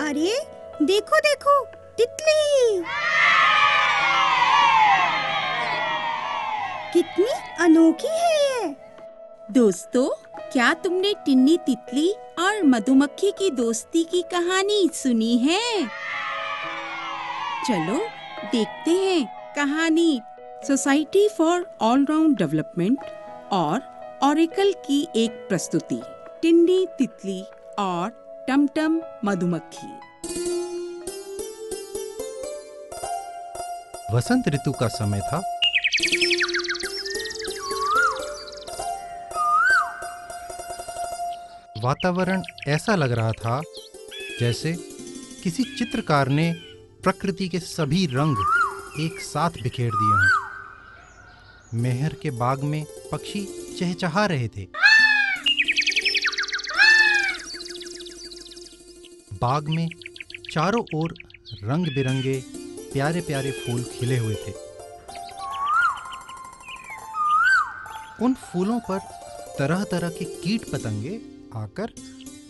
अरे देखो देखो, तितली कितनी अनोखी है ये। दोस्तों, क्या तुमने टिन्नी तितली और मधुमक्खी की दोस्ती की कहानी सुनी है? चलो देखते हैं कहानी। सोसाइटी फॉर ऑलराउंड डेवलपमेंट और ऑरेकल की एक प्रस्तुति, टिन्नी तितली और टमटम मधुमक्खी। वसंत ऋतु का समय था। वातावरण ऐसा लग रहा था जैसे किसी चित्रकार ने प्रकृति के सभी रंग एक साथ बिखेर दिए हों। मेहर के बाग में पक्षी चहचहा रहे थे। बाग में चारों ओर रंग बिरंगे प्यारे प्यारे फूल खिले हुए थे। उन फूलों पर तरह तरह के कीट पतंगे आकर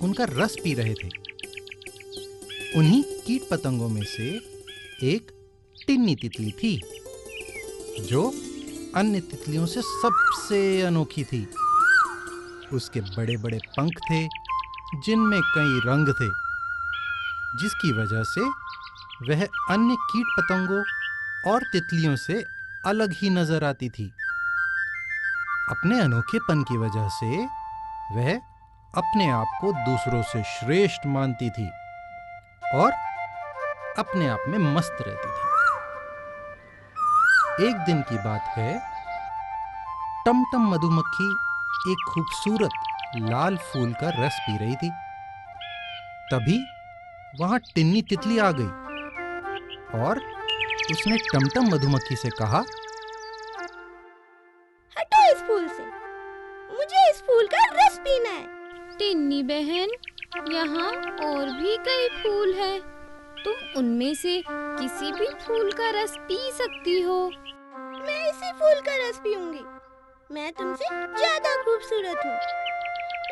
उनका रस पी रहे थे। उन्हीं कीट पतंगों में से एक टिन्नी तितली थी, जो अन्य तितलियों से सबसे अनोखी थी। उसके बड़े बड़े पंख थे, जिनमें कई रंग थे, जिसकी वजह से वह अन्य कीट पतंगों और तितलियों से अलग ही नजर आती थी। अपने अनोखेपन की वजह से वह अपने आप को दूसरों से श्रेष्ठ मानती थी और अपने आप में मस्त रहती थी। एक दिन की बात है, टमटम मधुमक्खी एक खूबसूरत लाल फूल का रस पी रही थी। तभी वहां टिन्नी तितली आ गई और उसने टमटम मधुमक्खी से कहा, हटो इस फूल से, मुझे इस फूल का रस पीना है। टिन्नी बहन, यहाँ और भी कई फूल हैं। तुम उनमें से किसी भी फूल का रस पी सकती हो। मैं इसी फूल का रस पीऊंगी। मैं तुमसे ज्यादा खूबसूरत हूँ,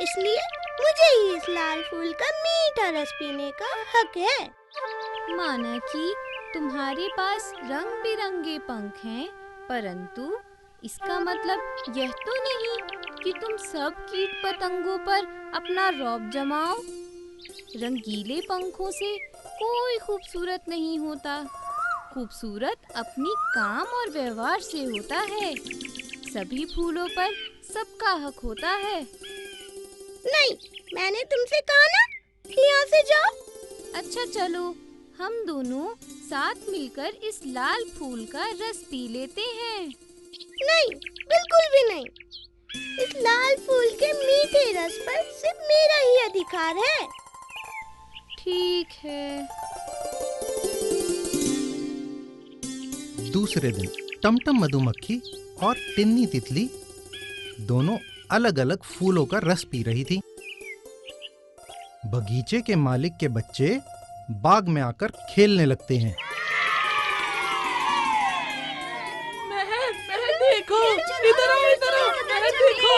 इसलिए मुझे ही इस लाल फूल का मीठा रस पीने का हक है। माना कि तुम्हारे पास रंग बिरंगे पंख हैं, परंतु इसका मतलब यह तो नहीं कि तुम सब कीट पतंगों पर अपना रौब जमाओ। रंगीले पंखों से कोई खूबसूरत नहीं होता। खूबसूरत अपनी काम और व्यवहार से होता है। सभी फूलों पर सबका हक होता है। नहीं, मैंने तुमसे कहा ना कि यहाँ से जाओ। अच्छा चलो, हम दोनों साथ मिलकर इस लाल फूल का रस पी लेते हैं। नहीं, बिल्कुल भी नहीं। इस लाल फूल के मीठे रस पर सिर्फ मेरा ही अधिकार है। ठीक है। दूसरे दिन टमटम मधुमक्खी और टिन्नी तितली दोनों अलग अलग फूलों का रस पी रही थी। बगीचे के मालिक के बच्चे बाग में आकर खेलने लगते हैं। देखो, इधर आओ, देखो,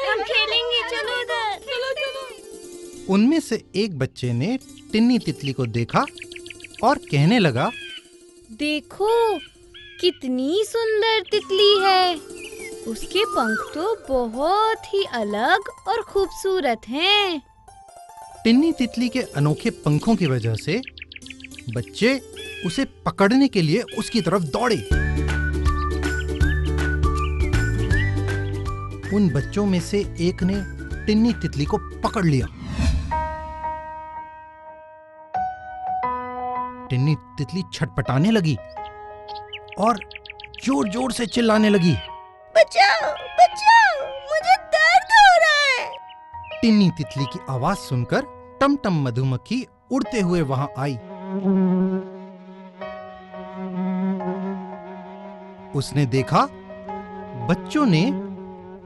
हम खेलेंगे, चलो उधर। चलो। उनमें से एक बच्चे ने टिन्नी तितली को देखा और कहने लगा, देखो, कितनी सुंदर तितली है। उसके पंख तो बहुत ही अलग और खूबसूरत हैं। टिन्नी तितली के अनोखे पंखों की वजह से बच्चे उसे पकड़ने के लिए उसकी तरफ दौड़े। उन बच्चों में से एक ने टिन्नी तितली को पकड़ लिया। टिन्नी तितली छटपटाने लगी और जोर जोर से चिल्लाने लगी, बचाओ, बचाओ, मुझे दर्द हो रहा है। टिन्नी तितली की आवाज सुनकर टमटम मधुमक्खी उड़ते हुए वहां आई। उसने देखा बच्चों ने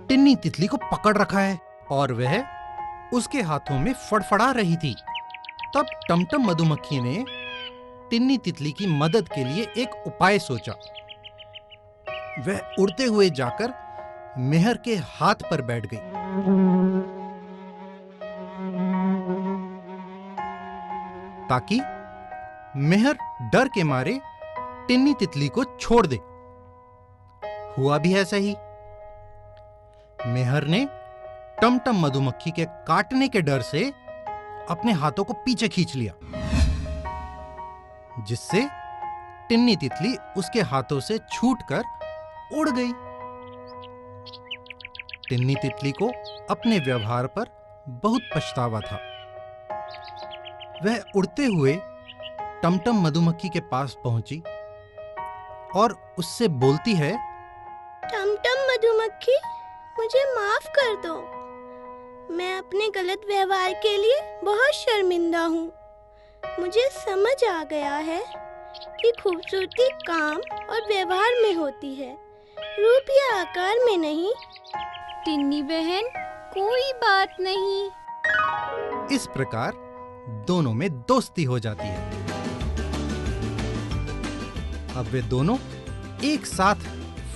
टिन्नी तितली को पकड़ रखा है और वह उसके हाथों में फड़फड़ा रही थी। तब टमटम मधुमक्खी ने टिन्नी तितली की मदद के लिए एक उपाय सोचा। वह उड़ते हुए जाकर मेहर के हाथ पर बैठ गई। ताकि मेहर डर के मारे टिन्नी तितली को छोड़ दे। हुआ भी ऐसा ही। मेहर ने टमटम मधुमक्खी के काटने के डर से अपने हाथों को पीछे खींच लिया, जिससे टिन्नी तितली उसके हाथों से छूटकर उड़ गई। टिन्नी तितली को अपने व्यवहार पर बहुत पछतावा था। वह उड़ते हुए टमटम मधुमक्खी के पास पहुंची और उससे बोलती है, टमटम मधुमक्खी, मुझे माफ कर दो। मैं अपने गलत व्यवहार के लिए बहुत शर्मिंदा हूँ। मुझे समझ आ गया है कि खूबसूरती काम और व्यवहार में होती है, रूप या आकार में नहीं। टिन्नी बहन, कोई बात नहीं। इस प्रकार दोनों में दोस्ती हो जाती है। अब वे दोनों एक साथ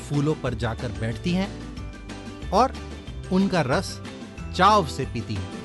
फूलों पर जाकर बैठती हैं और उनका रस चाव से पीती हैं।